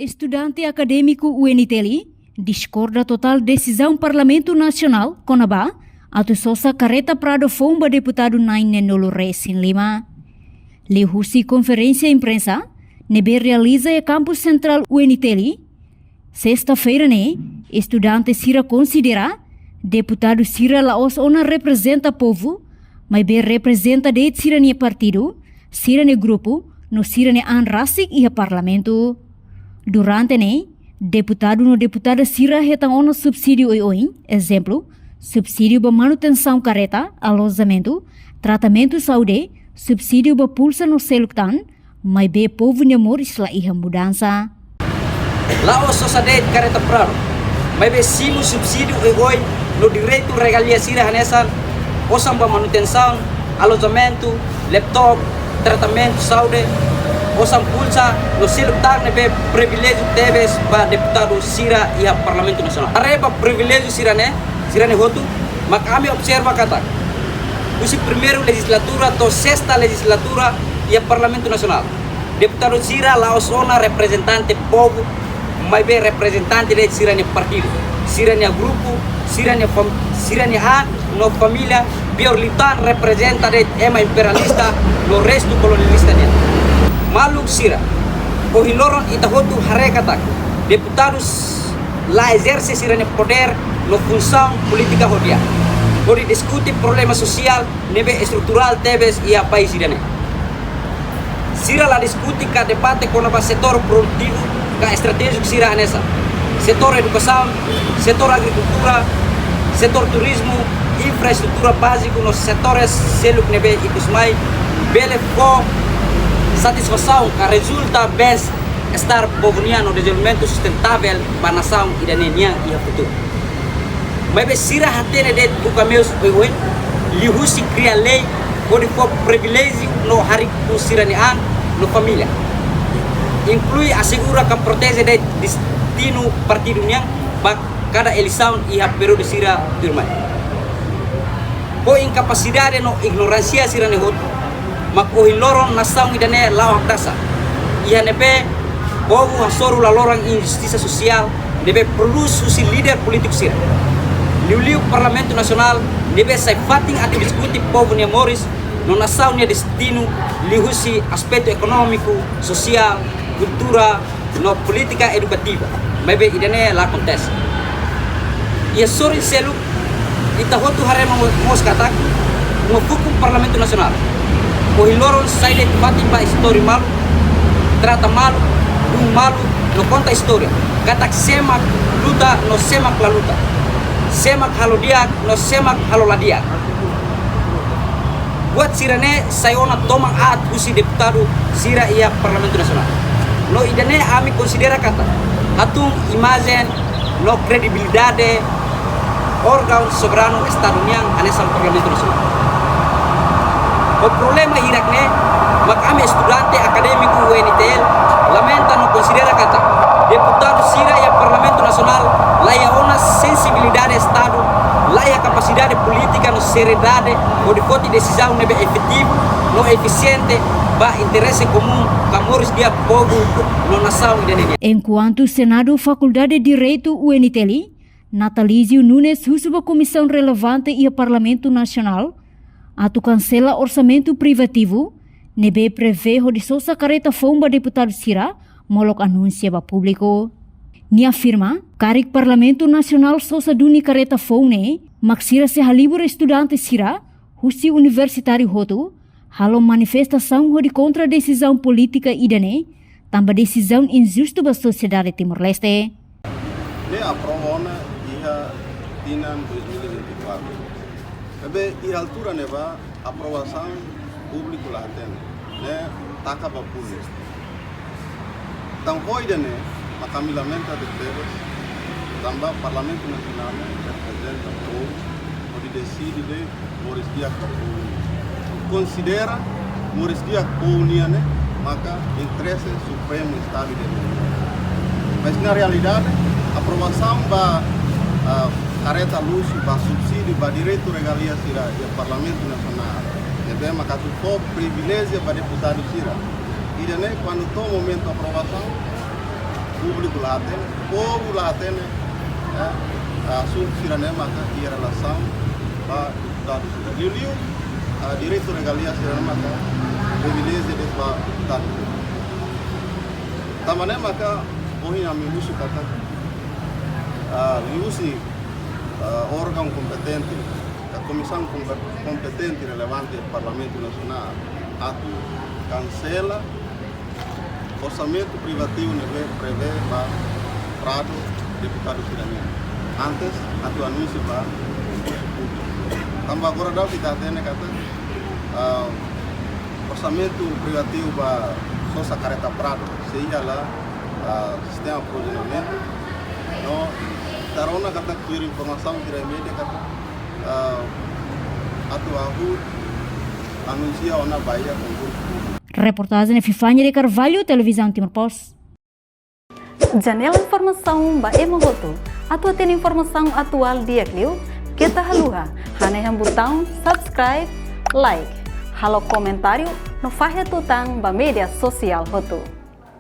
Estudante acadêmico UNITELI discorda total decisão Parlamento Nacional, CONABA, atau sosa careta Prado Fomba deputado Naine Nolo Resin Lima. Lehussi conferência imprensa, nebe realiza e campus central UNITELI. Sexta-feira, estudante Sira considera deputado Sira Laos ona representa povo, mas be representa de Sira ne partido, Sira ne grupo, no Sira ne anrasik ia parlamento. Durante deputado no deputada Sira retang ono subsídio oi, exemplo, subsídio ba manutenção careta, alojamento, tratamento saúde, subsídio ba pulsa no seluktan, mas be povo ne moris la iha mudança. Laos sociedade careta praro, mas be simo subsídio oi no direito regalia Sira hanesan, osam ba manutenção, alojamento, laptop, tratamento saúde, osam pulsa no siluktan nebe privilégio teves para deputado Sira e a Parlamento Nacional. Areba privilégio Sira ne hotu, mas kami observa kata. Usi primeiro legislatura to sexta legislatura e a Parlamento Nacional. Deputado Sira Laos ona representante povo, mas be representante de Sira ne partido, Sira ne grupo, Sira ne a no família, biorlitan representa de ema imperialista no resto colonialista ne. Maluk Sira, o hiloron itahotu harekatak, deputados lá exerce Sira ne poder no função política rodia. Pode discutir problema social, nebe estrutural teves e a país Sira ne. Sira la discutir ka debate com o setor produtivo, ka estratégico Sira anessa. Setor educação, setor agricultura, setor turismo, infraestrutura básica nos setores seluk nebe ikusmai, bele fo satisfação que resulta bem estar povonia no desenvolvimento sustentável para a nação e da nenia e a futuro. Mas be Sira hatene de bukameus oi lihusi cria lei onde for privilégio no hari do Sira nean no família. Inclui assegura que protege de destino partido niang para cada eleição e a período Sira turmai. Ko incapacidade no ignorância Sira ne hotu mak ohiloron nação idane lawak dasa. Ia nebe povo hasoru la lorang injustiça social nebe produz usi líder político Sira. Liu Parlamento Nacional nebe sai fating ati diskuti povo ne moris no nação ne destino lihusi aspecto econômico, social, cultura, no política educativa. Mebe idane la acontece. Ia sori selu itahotu harema moskatak mo fuku Parlamento Nacional. O hiloron sai de bati pa história malu, trata malu, malu, no conta história. Katak semak luta, no semak la luta. Semak halodiak, no semak haloladiak. Buat Sirane sayona tomang at usi deputado Sira ia Parlamento Nacional. No idane ami considera kata hatung imagem no credibilidade órgão soberano estaduniang anesal Parlamento Nacional. O problema irakne, mak kami estudante acadêmico UNITEL lamenta no considera kata deputado Sira e Parlamento Nacional laia ona sensibilidade estado, laia capacidade política no seriedade, o de fonte decisão nebe efetivo, no eficiente para interesse comum, camoris dia povo no nação e Enquanto Senado Faculdade de Direito UNITEL, Natalizio Nunes husuba comissão relevante e Parlamento Nacional atu cancela orçamento privativo, nebe prevê de sosa careta fomba deputado Sira, molok anuncia ba público. Ni afirma, carik Parlamento Nacional sosa duni careta fone, maksira se halibur estudante Sira, husi universitário hotu, halo manifestação de contra decisão política idane, tamba decisão injusta ba sociedade Timor-Leste. Ne aprovona iha dinan 2024. Tapi di altura neva aprovação público lá tem, né? Taca bapule. Então hoje né, a camilamento de temas, também Parlamento Nacional representa o povo, onde decide de Moris Diak Papua. Considera Moris Diak Papua né, maka interesse supremo Estado de União. Mas na realidade, a aprovação da careta luz, para subsídio, para direito regalia Sira e Parlamento Nacional. E bem, mas tu for privilégio para deputado Sira. E daí, quando todo momento de aprovação, público lá tem, povo lá tem, assunto Siranema e a relação para deputados. Liu, a direito de regalia Siranema, privilégio de deputado. Também maka hoje a minha música Liu órgão competente, a comissão competente relevante do Parlamento Nacional, cancela orçamento privativo prevê para Prado, deputado cidadão. Antes, atu anúncio para público. Também agora dá kita tem kata orçamento privativo para Sosa Careta Prado, sehingga lá sistema provisionamento. No, tarona kata kirim informação kira media kata atu aku anuncia ona bahia concurso. Reportagem Fifanya de Carvalho, Televisão Timor Post. Janela informação ba emogoto. Atua tem informação atual dia kliu. Kita haluha. Haneham botão subscribe, like. Halo comentário no fahe tutang ba media sosial hotu.